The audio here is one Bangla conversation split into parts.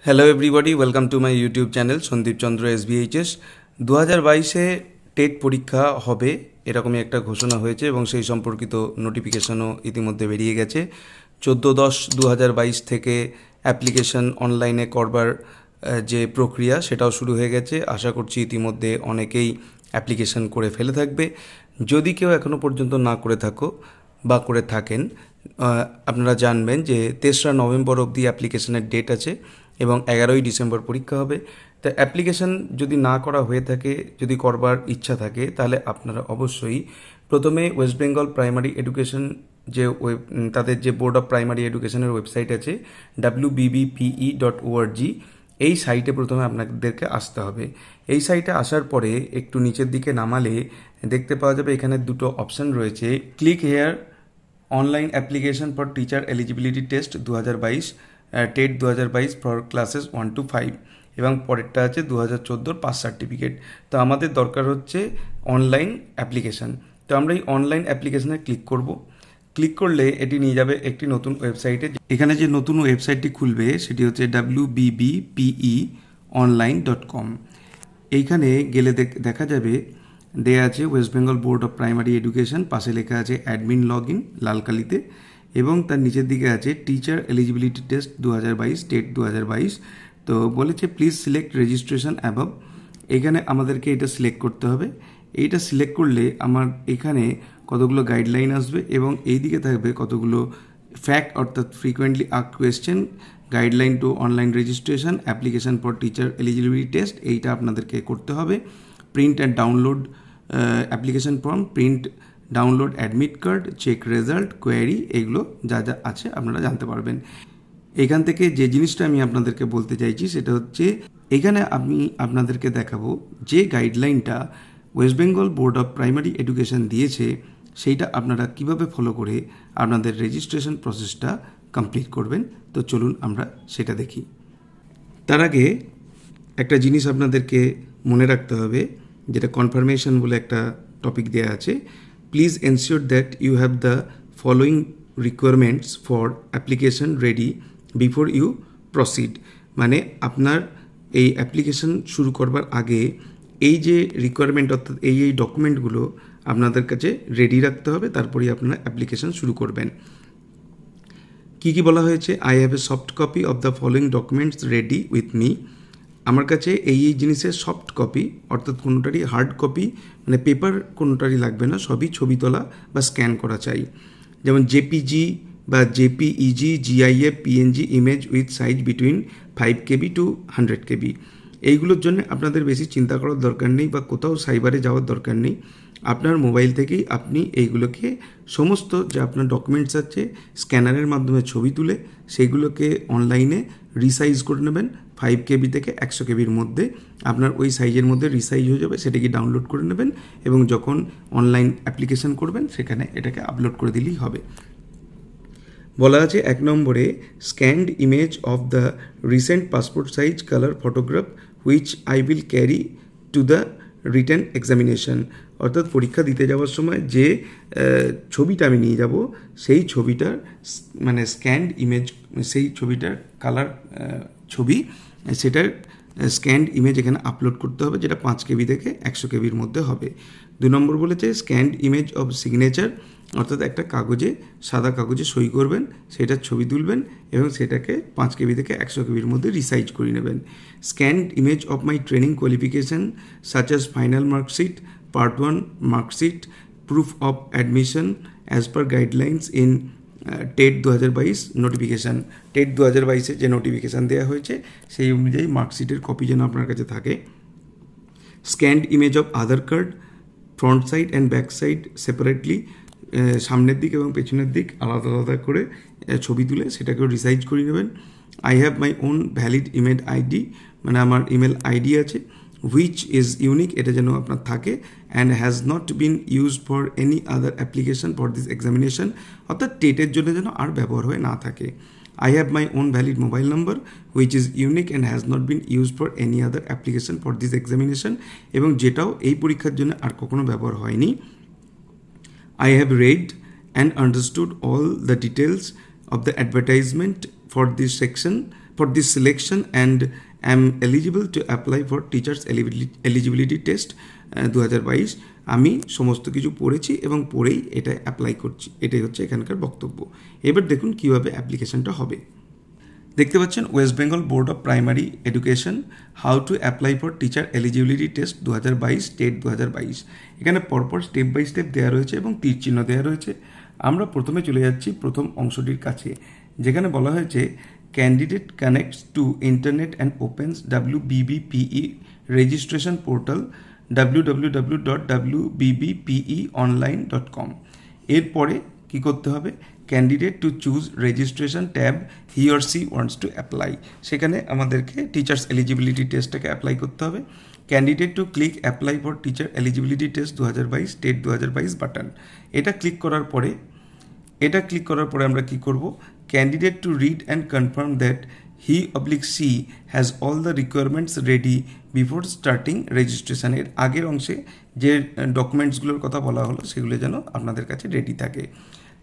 Hello everybody, welcome to my YouTube channel Sandip Chandra SVHS। 2022-এ টেট পরীক্ষা হবে এরকমই একটা ঘোষণা হয়েছে এবং সেই সম্পর্কিত নোটিফিকেশনও ইতিমধ্যে বেরিয়ে গেছে। 14/10/2022 থেকে অ্যাপ্লিকেশন অনলাইনে করবার যে প্রক্রিয়া সেটাও শুরু হয়ে গেছে। আশা করছি ইতিমধ্যে অনেকেই অ্যাপ্লিকেশন করে ফেলে থাকবে। যদি কেউ এখনও পর্যন্ত না করে থাকো বা করে থাকেন, আপনারা জানবেন যে 3রা নভেম্বর অবধি অ্যাপ্লিকেশনের ডেট আছে এবং 11ই ডিসেম্বর পরীক্ষা হবে। তা অ্যাপ্লিকেশন যদি না করা হয়ে থাকে, যদি করবার ইচ্ছা থাকে, তাহলে আপনারা অবশ্যই প্রথমে ওয়েস্ট বেঙ্গল প্রাইমারি এডুকেশন যে তাদের যে বোর্ড অফ প্রাইমারি এডুকেশনের ওয়েবসাইট আছে wbbpe.org, এই সাইটে প্রথমে আপনাদেরকে আসতে হবে। এই সাইটে আসার পরে একটু নিচের দিকে নামালে দেখতে পাওয়া যাবে এখানে দুটো অপশান রয়েছে। Click here online application for teacher eligibility test 2022, TET 2022 for classes 1 to 5, এবং পরেরটা আছে 2014 পাস সার্টিফিকেট। তো আমাদের দরকার হচ্ছে অনলাইন অ্যাপ্লিকেশান। তো আমরা এই অনলাইন অ্যাপ্লিকেশানে ক্লিক করব। ক্লিক করলে এটি নিয়ে যাবে একটি নতুন ওয়েবসাইটে। এখানে যে নতুন ওয়েবসাইটটি খুলবে সেটি হচ্ছে wbbpeonline.com। এইখানে গেলে দেখা যাবে দেয়া আছে West Bengal board of primary education, পাশে লেখা আছে অ্যাডমিন লগ ইন লাল কালিতে, এবং তার নিচের দিকে আছে টিচার এলিজিবিলিটি টেস্ট 2022, টেট 2022। তো বলেছে প্লিজ সিলেক্ট রেজিস্ট্রেশন অ্যাবভ। এখানে আমাদেরকে এটা সিলেক্ট করতে হবে। এইটা সিলেক্ট করলে আমার এখানে কতগুলো গাইডলাইন আসবে এবং এই দিকে থাকবে কতগুলো ফ্যাক্ট, অর্থাৎ frequently asked question, guideline to online registration, application for teacher eligibility test, এইটা আপনাদেরকে করতে হবে। Print and download application form, print download admit card, check result, query, এগুলো যা যা আছে আপনারা জানতে পারবেন। এখান থেকে যে জিনিসটা আমি আপনাদেরকে বলতে চাইছি সেটা হচ্ছে এখানে আমি আপনাদেরকে দেখাবো যে গাইডলাইনটা West Bengal board of primary education দিয়েছে সেইটা আপনারা কিভাবে ফলো করে আপনাদের রেজিস্ট্রেশন প্রসেসটা কমপ্লিট করবেন। তো চলুন আমরা সেটা দেখি। তার আগে একটা জিনিস আপনাদেরকে মনে রাখতে হবে, যেটা কনফার্মেশন বলে একটা টপিক দেওয়া আছে। Please ensure that you have the following requirements for application ready before you proceed. মানে আপনার এই অ্যাপ্লিকেশন শুরু করবার আগে এই যে রিকোয়ারমেন্ট, অর্থাৎ এই ডকুমেন্টগুলো আপনাদের কাছে রেডি রাখতে হবে, তারপরেই আপনারা অ্যাপ্লিকেশন শুরু করবেন। কী কী বলা হয়েছে? I have a soft copy of the following documents ready with me. আমার কাছে এই জিনিসের সফট কপি, অর্থাৎ কোনোটারই হার্ড কপি মানে পেপার কোনোটারই লাগবে না, সবই ছবি তোলা বা স্ক্যান করা চাই। যেমন জেপিজি বা JPEG, GIF, PNG image with size between 5 KB to 100 KB। এইগুলোর জন্য আপনাদের বেশি চিন্তা করার দরকার নেই বা কোথাও সাইবারে যাওয়ার দরকার নেই। আপনার মোবাইল থেকেই আপনি এইগুলোকে সমস্ত যে আপনার ডকুমেন্টস আছে স্ক্যানারের মাধ্যমে ছবি তুলে সেইগুলোকে অনলাইনে রিসাইজ করে নেবেন। 5 KB থেকে 100 KBর মধ্যে আপনার ওই সাইজের মধ্যে রিসাইজ হয়ে যাবে, সেটাকে ডাউনলোড করে নেবেন এবং যখন অনলাইন অ্যাপ্লিকেশন করবেন সেখানে এটাকে আপলোড করে দিলেই হবে। বলা আছে 1 নম্বরে scanned image of the recent passport size colour photograph which I will carry to the written examination. অর্থাৎ পরীক্ষা দিতে যাওয়ার সময় যে ছবিটা আমি নিয়ে যাব সেই ছবিটার মানে স্ক্যান্ড ইমেজ, সেই ছবিটার কালার ছবি, সেটার স্ক্যান্ড ইমেজ এখানে আপলোড করতে হবে, যেটা 5 KB থেকে 100 KBর মধ্যে হবে। 2 নম্বর বলেছে স্ক্যান্ড ইমেজ অফ সিগনেচার, অর্থাৎ একটা কাগজে, সাদা কাগজে সই করবেন, সেটার ছবি তুলবেন এবং সেটাকে 5 KB থেকে 100 KBর মধ্যে রিসাইজ করে নেবেন। Scanned image of my training qualification such as final marksheet, part 1 marksheet, proof of admission as per guidelines in TET 2022 notification. TET 2022-এ যে নোটিফিকেশান দেওয়া হয়েছে সেই অনুযায়ী মার্কশিটের কপি যেন আপনার কাছে থাকে। Scanned image of Aadhaar card, front side and back side separately, সামনের দিক এবং পেছনের দিক আলাদা আলাদা করে ছবি তুলে সেটাকেও রিসাইজ করে নেবেন। I have my own valid email ID, মানে আমার ইমেল আইডি আছে, হুইচ ইজ ইউনিক, এটা যেন আপনার থাকে, and has not been used for any other application for this examination, অর্থাৎ টেটের জন্য যেন আর ব্যবহার হয়ে না থাকে। I have my own valid mobile number which is unique and has not been used for any other application for this examination, এবং যেটাও এই পরীক্ষার জন্য আর কখনো ব্যবহার হয়নি। I have read and understood all the details of the advertisement for this section for this selection and am eligible to apply for teachers eligibility test 2022 আমি সমস্ত কিছু পড়েছি এবং পড়েই এটা অ্যাপ্লাই করছি, এটাই হচ্ছে এখানকার বক্তব্য। এবার দেখুন কীভাবে অ্যাপ্লিকেশনটা হবে। দেখতে পাচ্ছেন West Bengal board of primary education how to apply for teacher eligibility test 2022 state 2022। এখানে পরপর স্টেপ বাই স্টেপ দেওয়া রয়েছে এবং তীর চিহ্ন দেওয়া রয়েছে। আমরা প্রথমে চলে যাচ্ছি প্রথম অংশটির কাছে, যেখানে বলা হয়েছে candidate connects to internet and opens wbbpe registration portal www.wbbpeonline.com। এরপরে কি করতে হবে, candidate to choose registration tab he or she wants to apply, সেখানে আমাদেরকে টিচার্স এলিজিবিলিটি টেস্টটাকে অ্যাপ্লাই করতে হবে। Candidate to click apply for teacher eligibility test 2022 state 2022 button. এটা ক্লিক করার পরে আমরা কি করব, candidate to read and confirm that he/she has all the requirements ready before starting registration। এর আগের অংশে যে ডকুমেন্টসগুলোর কথা বলা হলো সেগুলো যেন আপনাদের কাছে রেডি থাকে।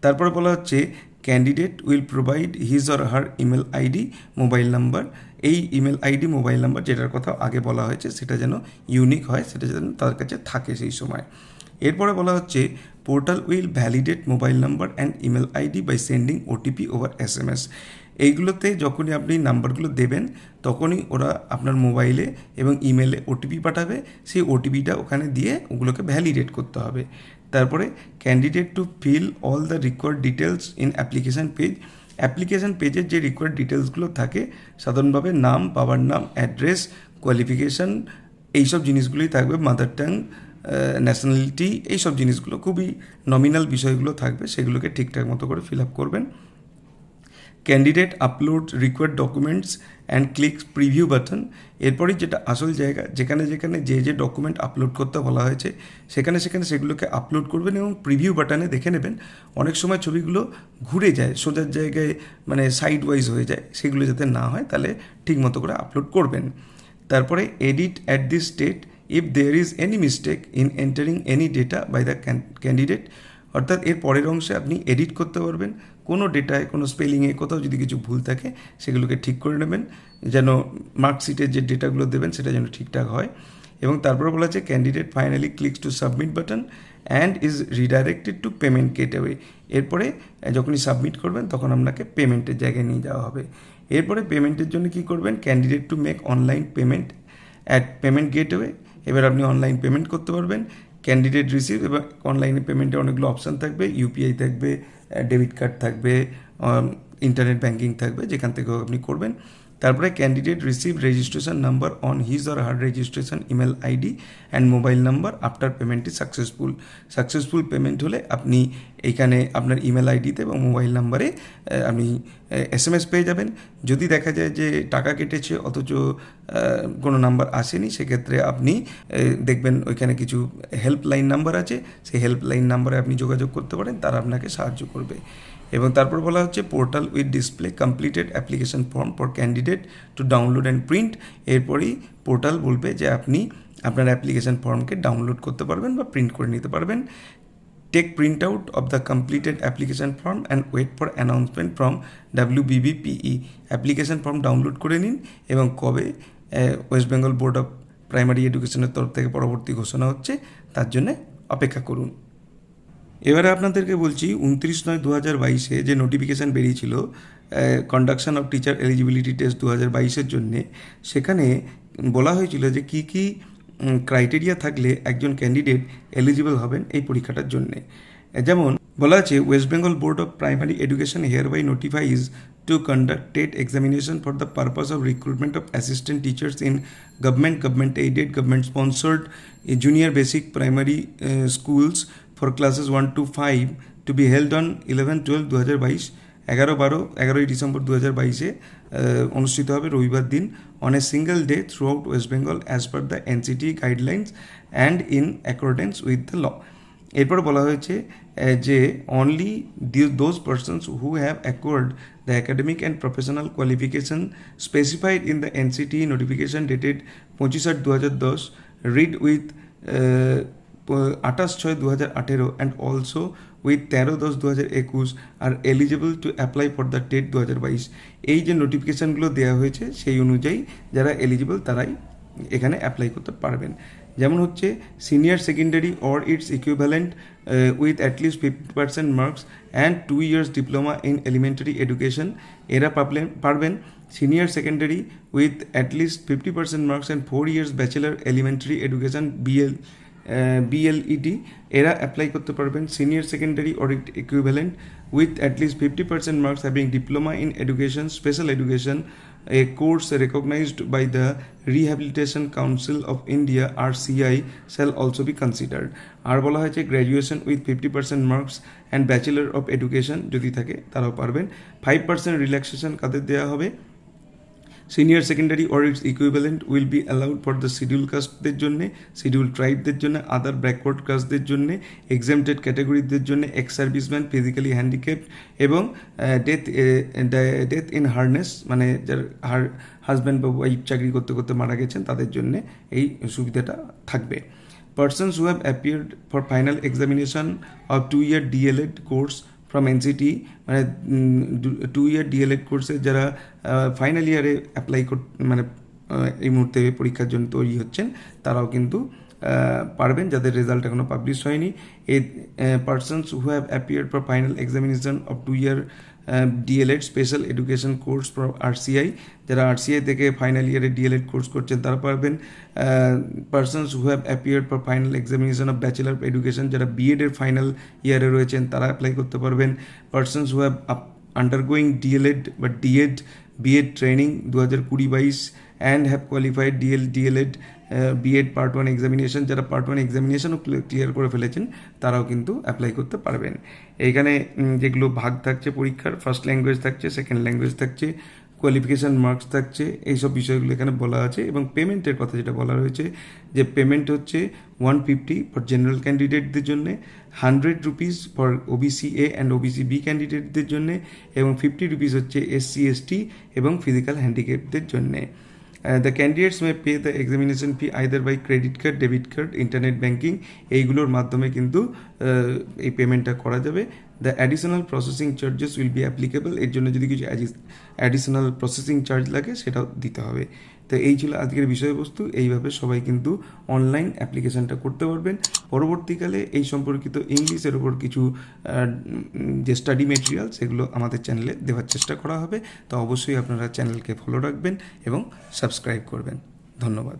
তারপরে বলা হচ্ছে candidate will provide his or her email ID mobile number. এই ইমেল আইডি মোবাইল নাম্বার যেটার কথা আগে বলা হয়েছে সেটা যেন ইউনিক হয়, সেটা যেন তার কাছে থাকে সেই সময়। এরপরে বলা হচ্ছে portal will validate mobile number and email ID by sending OTP over SMS। এইগুলোতে যখনই আপনি নাম্বারগুলো দেবেন তখনই ওরা আপনার মোবাইলে এবং ইমেলে ওটিপি পাঠাবে, সেই ওটিপিটা ওখানে দিয়ে ওগুলোকে ভ্যালিডেট করতে হবে। তারপরে candidate to fill all the required details in application page. Application পেজের যে রিকোয়ার্ড ডিটেলসগুলো থাকে সাধারণভাবে নাম, বাবার নাম, অ্যাড্রেস, কোয়ালিফিকেশান, এইসব জিনিসগুলোই থাকবে, মাদার টাং, ন্যাশনালিটি, এইসব জিনিসগুলো খুবই নমিনাল বিষয়গুলো থাকবে, সেগুলোকে ঠিকঠাক মতো করে ফিল আপ করবেন। Candidate upload required documents and click preview button. এরপরেই যেটা আসল জায়গা, যেখানে যেখানে যে ডকুমেন্ট আপলোড করতে বলা হয়েছে সেখানে সেগুলোকে আপলোড করবেন এবং প্রিভিউ বাটনে দেখে নেবেন। অনেক সময় ছবিগুলো ঘুরে যায়, সোজার জায়গায় মানে সাইড ওয়াইজ হয়ে যায়, সেগুলো যাতে না হয় তাহলে ঠিক মতো করে আপলোড করবেন। তারপরে edit at this state if there is any mistake in entering any data by the candidate. অর্থাৎ এর পরের অংশে আপনি এডিট করতে পারবেন, কোনো ডেটায়, কোনো স্পেলিংয়ে কোথাও যদি কিছু ভুল থাকে সেগুলোকে ঠিক করে নেবেন, যেন মার্কশিটের যে ডেটাগুলো দেবেন সেটা যেন ঠিকঠাক হয়। এবং তারপরে বলা আছে candidate finally clicks to submit button and is redirected two payment gateway. এরপরে যখনই সাবমিট করবেন তখন আপনাকে পেমেন্টের জায়গায় নিয়ে যাওয়া হবে। এরপরে পেমেন্টের জন্য কি করবেন, candidate to make online payment at payment gateway. এবার আপনি অনলাইন পেমেন্ট করতে পারবেন। ক্যান্ডিডেট রিসিভ, এবার অনলাইনে পেমেন্টে অনেকগুলো অপশান থাকবে, ইউপিআই থাকবে, ডেবিট কার্ড থাকবে, ইন্টারনেট ব্যাঙ্কিং থাকবে, যেখান থেকে আপনি করবেন। তারপরে candidate receive registration number on his or her registration email ID and mobile number after payment is successful payment হলে আপনি এইখানে আপনার ইমেল আইডিতে এবং মোবাইল নাম্বারে আপনি SMS পেয়ে যাবেন। যদি দেখা যায় যে টাকা কেটেছে অথচ কোনো নাম্বার আসেনি, সেক্ষেত্রে আপনি দেখবেন ওইখানে কিছু হেল্পলাইন নাম্বার আছে, সেই হেল্পলাইন নাম্বারে আপনি যোগাযোগ করতে পারেন, তারা আপনাকে সাহায্য করবে। এবং তারপর বলা হচ্ছে portal with display completed application form for candidate to download and print. এরপরেই পোর্টাল বলবে যে আপনি আপনার অ্যাপ্লিকেশন ফর্মকে ডাউনলোড করতে পারবেন বা প্রিন্ট করে নিতে পারবেন। Take print out of the completed application form and wait for announcement from wbbpe। Application form download করে নিন এবং কবে West Bengal board of primary এডুকেশনের তরফ থেকে পরবর্তী ঘোষণা হচ্ছে তার জন্য অপেক্ষা করুন। এবারে আপনাদেরকে বলছি 29/9/2022 যে নোটিফিকেশান বেরিয়েছিল conduction of teacher eligibility test 2022 জন্যে, সেখানে বলা হয়েছিল যে কী কী ক্রাইটেরিয়া থাকলে একজন ক্যান্ডিডেট এলিজিবল হবেন এই পরীক্ষাটার জন্যে। যেমন বলা আছে West Bengal board of primary education hereby notifies to conduct TET examination for the purpose of recruitment of assistant teachers in government aided, government sponsored junior basic primary schools for classes 1 to 5 to be held on 11/12/2022 11 December 2022 অনুষ্ঠিত হবে রবিবার দিন on a single day throughout West Bengal as per the NCT guidelines and in accordance with the law। এরপর বলা হয়েছে যে only those persons who have acquired the academic and professional qualification specified in the NCT notification dated 25/8/2010 read with 28/6/2018 and also with 13/10/2021 আর eligible to apply for the TET 2022। এই যে নোটিফিকেশানগুলো দেওয়া হয়েছে সেই অনুযায়ী যারা এলিজিবল তারাই এখানে অ্যাপ্লাই করতে পারবেন। যেমন হচ্ছে senior secondary or its equivalent with at least 50% marks and 2 years diploma in elementary education, এরা পারবেন। Senior secondary with at least 50% marks and 4 years bachelor elementary education BLED, এরা অ্যাপ্লাই করতে পারবেন। Senior secondary or equivalent with at least 50% marks having diploma in education special education, a course recognized by the Rehabilitation Council of India RCI shall also be considered। আর বলা হয়েছে graduation with 50% marks and bachelor of education যদি থাকে তারাও পারবেন। 5% রিল্যাক্সেশন কাদের দেওয়া হবে? Senior secondary or its equivalent will be allowed for the schedule কাস্টদের জন্য, শিডিউল ট্রাইবদের জন্য, আদার ব্যাকওয়ার্ড কাস্টদের জন্য, এক্সামটেড ক্যাটাগরিদের জন্য, এক্স সার্ভিসম্যান, ফিজিক্যালি হ্যান্ডিক্যাপড এবং ডেথ ইন হার্নেস, মানে যার হাজব্যান্ড বা ওয়াইফ চাকরি করতে করতে মারা গেছেন তাদের জন্য এই সুবিধাটা থাকবে। Persons who have appeared for final examination of 2-year DLED course from NCT, মানে 2-year DLED কোর্সে যারা ফাইনাল ইয়ারে অ্যাপ্লাই মানে এই মুহূর্তে পরীক্ষার জন্য তৈরি হচ্ছেন তারাও কিন্তু পারবেন, যাদের রেজাল্ট এখনও পাবলিশ হয়নি। এই persons who have appeared for final examination of 2-year DLED special education course for RCI, যারা RCI থেকে ফাইনাল ইয়ারে DLED কোর্স করছেন তারা পারবেন। Persons who have appeared for final examination of bachelor of education, যারা BEd এর ফাইনাল ইয়ারে রয়েছেন তারা অ্যাপ্লাই করতে পারবেন। Persons who have undergoing DLED বা BEd training 2020-22 and have qualified DLED BEd part 1 examination, যারা পার্ট 1 এক্সামিনেশনও ক্লিয়ার করে ফেলেছেন তারাও কিন্তু অ্যাপ্লাই করতে পারবেন। এইখানে যেগুলো ভাগ থাকছে পরীক্ষার, ফার্স্ট ল্যাঙ্গুয়েজ থাকছে, সেকেন্ড ল্যাঙ্গুয়েজ থাকছে, কোয়ালিফিকেশান মার্কস থাকছে, এইসব বিষয়গুলো এখানে বলা আছে। এবং পেমেন্টের কথা যেটা বলা হয়েছে যে পেমেন্ট হচ্ছে 150 ফর জেনারেল ক্যান্ডিডেটদের জন্যে, 100 rupees for OBCA and OBCB ক্যান্ডিডেটদের জন্যে এবং 50 রুপিস হচ্ছে SC ST এবং ফিজিক্যাল হ্যান্ডিক্যাপদের জন্যে। The candidates may pay the examination fee either by credit card, debit card, internet banking, এইগুলোর মাধ্যমে কিন্তু এই পেমেন্টটা করা যাবে। The additional processing charges will be applicable, এর জন্য যদি কিছু অ্যাডিশনাল প্রসেসিং চার্জ লাগে সেটাও দিতে হবে। তো এই ছিল আজকের বিষয়বস্তু। এইভাবে সবাই কিন্তু অনলাইন অ্যাপ্লিকেশানটা করতে পারবেন। পরবর্তীকালে এই সম্পর্কিত ইংলিশের ওপর কিছু যে স্টাডি মেটেরিয়াল সেগুলো আমাদের চ্যানেলে দেওয়ার চেষ্টা করা হবে। তো অবশ্যই আপনারা চ্যানেলকে ফলো রাখবেন এবং সাবস্ক্রাইব করবেন। ধন্যবাদ।